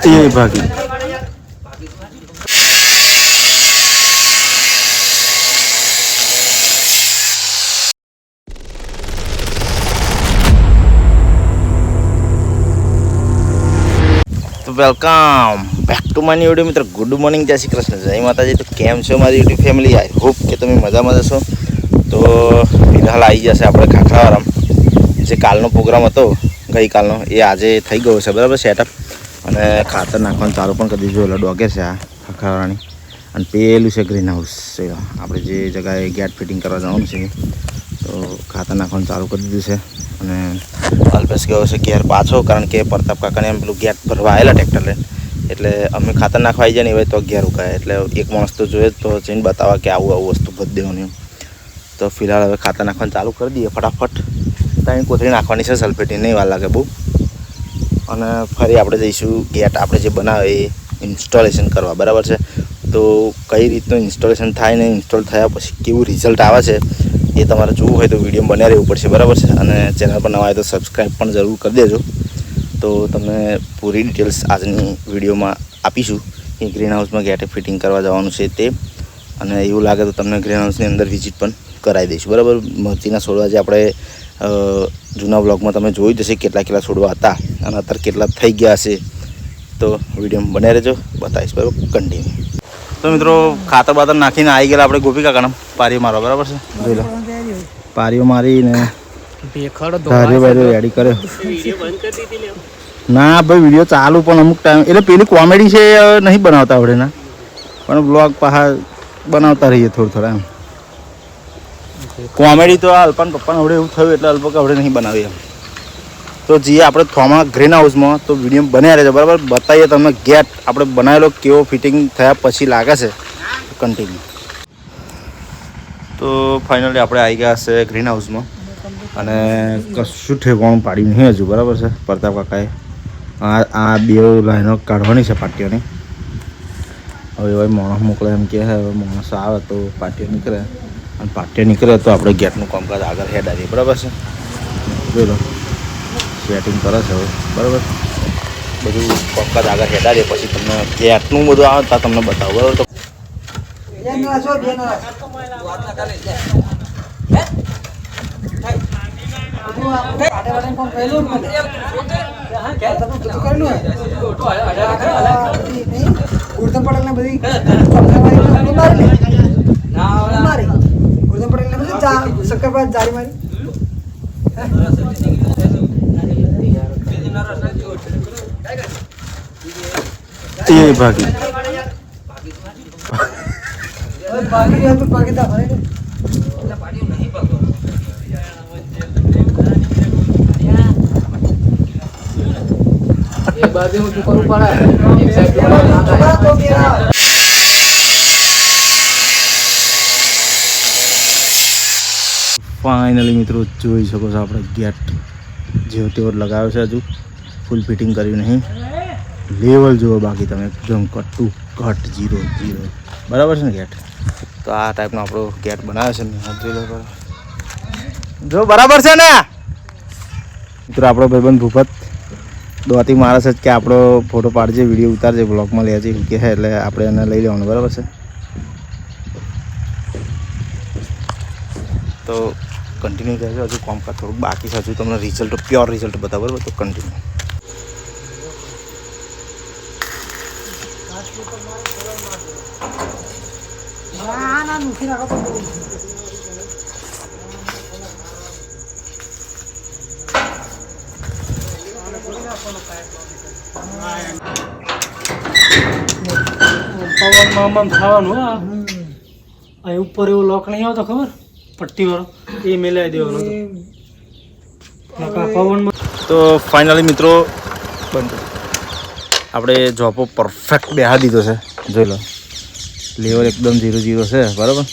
એ ભાગી તો welcome back to my video મિત્ર. ગુડ મોર્નિંગ, જય શ્રી કૃષ્ણ, જય માતાજી. તો કેમ છો મારી યુટ્યુબ ફેમિલી? આઈ હોપ કે તમે મજામાં જશો. તો ફિલહાલ આવી જશે આપણે ખાખરાવાળામ. જે કાલનો પ્રોગ્રામ હતો ગઈકાલનો એ આજે થઈ ગયો છે બરાબર સેટઅપ, અને ખાતર નાખવાનું ચાલુ પણ કરી દીધું. એટલે ડોગે છે આ ખાખરાવાળાની, અને પેલું છે ગ્રીન હાઉસ. આપણે જે જગાએ ગેટ ફિટિંગ કરવા જવાનું છે તો ખાતર નાખવાનું ચાલુ કરી દીધું છે. અને અલ્પેશ ગયો છે ઘેર પાછો, કારણ કે પ્રતાપ કાકાને એમ પેલું ગેટ ભરવા આવેલા ટ્રેક્ટર લઈને, એટલે અમે ખાતર નાખવા આવી જાય ને હવે તો ઘેર ઉકાય, એટલે એક માણસ તો જોઈએ તો જઈને બતાવવા કે આવું વસ્તુ ભરી દેવાની. તો ફિલહાલ હવે ખાતર નાખવાનું ચાલુ કરી દઈએ ફટાફટ. ત્યાં કોથળી નાખવાની છે સલ્ફેટની, નહીં વાર લાગે બહુ. અને ફરી આપણે જઈશું ગેટ આપણે જે બનાવે એ ઇન્સ્ટોલેશન કરવા, બરાબર છે. તો કઈ રીતનું ઇન્સ્ટોલેશન થાય ને ઇન્સ્ટોલ થયા પછી કેવું રિઝલ્ટ આવે છે એ તમારે જોવું હોય તો વિડીયો બન્યા રહેવું પડશે, બરાબર છે. અને ચેનલ પર નવા હોય તો સબસ્ક્રાઈબ પણ જરૂર કરી દેજો. તો તમને પૂરી ડિટેલ્સ આજની વિડીયોમાં આપીશું કે ગ્રીન હાઉસમાં ગેટ ફિટિંગ કરવા જવાનું છે તે. અને એવું લાગે તો તમને ગ્રીન હાઉસની અંદર વિઝિટ પણ કરાવી દઈશું, બરાબર. મરચીના છોડવા જે આપણે જૂના બ્લોગમાં તમે જોઈ જશે કેટલા છોડવા હતા અને અત્યારે કેટલા થઈ ગયા હશે. તો વિડીયો બન્યા રહેજો, બતાવીશ બરાબર કન્ટિન્યુ. તો મિત્રો ખાતર બાતર નાખીને આવી ગયેલા આપણે ગોપી કાકાના પારીઓ મારવા, બરાબર છે. જોઈ લો પારીઓ મારીને રેડી કર્યો. ના ભાઈ વિડીયો ચાલુ, પણ અમુક ટાઈમ એટલે પેલી કોમેડી છે નહીં બનાવતા આવડે ના, પણ બ્લોગ પાછા બનાવતા રહીએ થોડા એમ. કોમેડી તો આ અલ્પાન પપ્પાને આવડે એવું થયું એટલે અલ્પક આવડે નહીં બનાવીએ એમ. તો જઈએ આપણે થોમાં ગ્રીન હાઉસમાં, તો વિડીયો બન્યા રહેશે, બરાબર. બતાવીએ તમને ગેટ આપણે બનાવેલો કેવો ફિટિંગ થયા પછી લાગે છે કન્ટિન્યુ. તો ફાઇનલી આપણે આવી ગયા છે ગ્રીન હાઉસમાં, અને કશું ઠેકાણું પાડ્યું નહીં હજુ, બરાબર છે. પ્રતાપ કાકાએ આ બે લાઈનો કાઢવાની છે પાટીઓની. હવે માણસ મોકલે એમ કે હવે માણસ આવે તો પાટીઓ નીકળે, અને પાટીઓ નીકળે તો આપણે ગેટનું કામકાજ આગળ હેડ આવીએ, બરાબર છે. જોઈ લો સેટિંગ કરે છે હવે, બરાબર. બધું કામકાજ આગળ હેડ આવીએ પછી તમને ગેટનું બધું આવે તો તમને બતાવો, બરાબર. તો ગુરધમ પટેલ ને બધી ગુરધમ પટેલ ને બધી શક્કરપાત જારી મારી. એ ભાગી ફાઇનલી મિત્રો જોઈ શકો છો આપણે ગેટ જેવો તેવો લગાવ્યો છે, હજુ ફૂલ ફિટિંગ કર્યું નહીં. લેવલ જુઓ બાકી તમે, એકદમ કટુ કટ 0-0, બરાબર છે ને ગેટ. તો આ ટાઈપનો આપણો ગેટ બનાવ્યો છે ને, જોઈ લો જો બરાબર છે ને. મિત્રો આપણો ભાઈબંધ ભૂપત દોતી મારે છે કે આપણો ફોટો પાડજે, વિડીયો ઉતારજે, બ્લોગમાં લેજે એવું કહે, એટલે આપણે એને લઈ લેવાનું, બરાબર છે. તો કન્ટિન્યુ રહેજો, હજુ કામકાજ થોડુંક બાકી છે, હજુ તમને રિઝલ્ટ પ્યોર રિઝલ્ટ બતાવો, બરાબર. તો કન્ટિન્યુ. પવનમાં થવાનું. અહીં ઉપર એવો લોક નહીં આવતો ખબર, પટ્ટી વાળો, એ મેલાવી દેવાનો પવનમાં. તો ફાઇનલી મિત્રો બંધ આપણે જોપો પરફેક્ટ બેહા દીધો છે, જોઈ લો. લેવલ એકદમ 0-0 છે, બરાબર.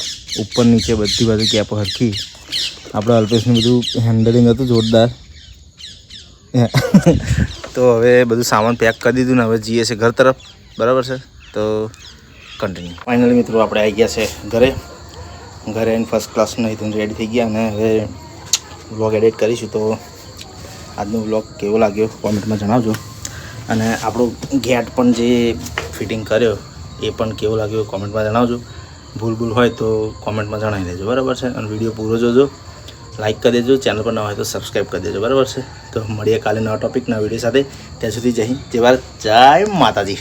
ઉપર નીચે બધી બાજુ કેપો હરખી. આપણે અલ્પેશનું બધું હેન્ડલિંગ હતું જોરદાર. તો હવે બધું સામાન પેક કરી દીધું ને હવે જઈએ છે ઘર તરફ, બરાબર છે. તો કન્ટિન્યુ. ફાઇનલી મિત્રો આપણે આવી ગયા છે ઘરે આવીને ફર્સ્ટ ક્લાસ નહીં ધોઈને રેડી થઈ ગયા, અને હવે વ્લોગ એડિટ કરીશું. તો આજનો વ્લોગ કેવો લાગ્યો કોમેન્ટમાં જણાવજો. અને આપણો ગેટ પણ જે ફિટિંગ કર્યો એ પણ કેવો લાગ્યો કોમેન્ટમાં જણાવજો. ભૂલ હોય તો કોમેન્ટમાં જણાવી દેજો, બરાબર છે. અને વિડીયો પૂરો જોજો, લાઇક કરી દેજો, ચેનલ પર ન હોય તો સબસ્ક્રાઈબ કરી દેજો, બરાબર છે. તો મળીએ કાલે નવા ટોપિક નવા વિડીયો સાથે. ત્યાં સુધી જય હિન્દ, જય ભારત, જય માતાજી.